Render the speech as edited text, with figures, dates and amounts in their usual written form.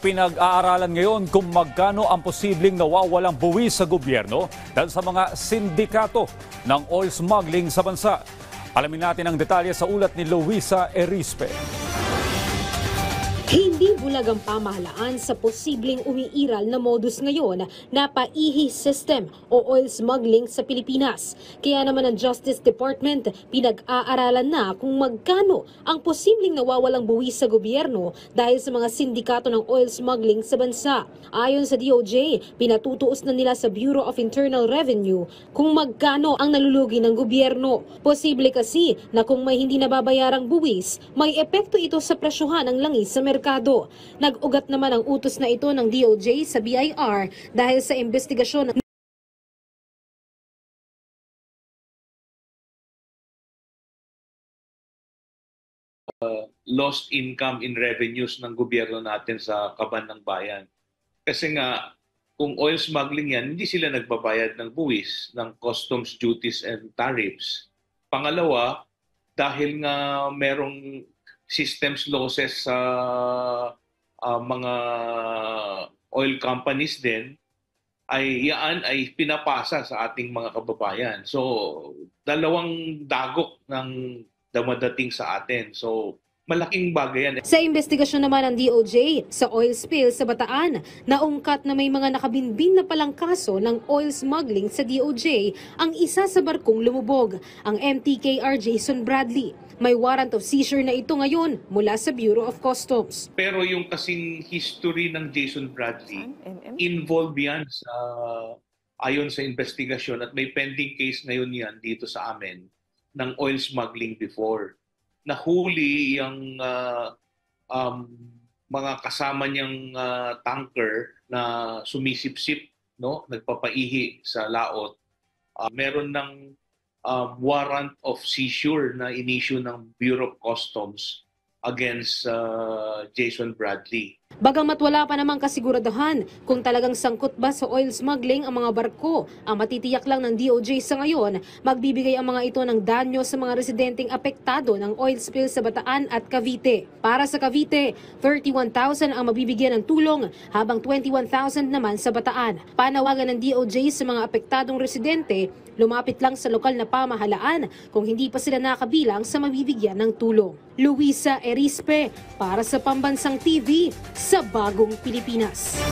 Pinag-aaralan ngayon kung magkano ang posibleng nawawalang buwis sa gobyerno dahil sa mga sindikato ng oil smuggling sa bansa. Alamin natin ang detalye sa ulat ni Luisa Erispe. Hindi bulag ang pamahalaan sa posibleng umiiral na modus ngayon na paihi system o oil smuggling sa Pilipinas. Kaya naman ang Justice Department pinag-aaralan na kung magkano ang posibleng nawawalang buwis sa gobyerno dahil sa mga sindikato ng oil smuggling sa bansa. Ayon sa DOJ, pinatutuos na nila sa Bureau of Internal Revenue kung magkano ang nalulugi ng gobyerno. Posible kasi na kung may hindi nababayarang buwis, may epekto ito sa presyuhan ng langis sa merkado. Nag-ugat naman ang utos na ito ng DOJ sa BIR dahil sa investigasyon ng lost income in revenues ng gobyerno natin sa kaban ng bayan. Kasi nga, kung oil smuggling yan, hindi sila nagbabayad ng buwis, ng customs duties and tariffs. Pangalawa, dahil nga merong systems losses sa mga oil companies din, ay yaan ay pinapasa sa ating mga kababayan. So, dalawang dagok ng dumadating sa atin. So, malaking bagay yan. Sa investigasyon naman ng DOJ sa oil spill sa Bataan, naungkat na may mga nakabinbin na palang kaso ng oil smuggling sa DOJ ang isa sa barkong lumubog, ang MTKR Jason Bradley. May warrant of seizure na ito ngayon mula sa Bureau of Customs. Pero yung kasing history ng Jason Bradley, involved yan sa, ayon sa investigasyon at may pending case ngayon yan dito sa amin ng oil smuggling before. Nahuli yung mga kasama niyang tanker na sumisip-sip, no, nagpapaihi sa laot. Meron ng warrant of seizure na inisyu ng Bureau of Customs against Jason Bradley. Bagamat wala pa namang kasiguraduhan kung talagang sangkot ba sa oil smuggling ang mga barko, ang matitiyak lang ng DOJ sa ngayon, magbibigay ang mga ito ng danyo sa mga residenteng apektado ng oil spill sa Bataan at Cavite. Para sa Cavite, 31,000 ang mabibigyan ng tulong habang 21,000 naman sa Bataan. Panawagan ng DOJ sa mga apektadong residente, lumapit lang sa lokal na pamahalaan kung hindi pa sila nakabilang sa mabibigyan ng tulong. Luisa Erispe para sa Pambansang TV sa Bagong Pilipinas.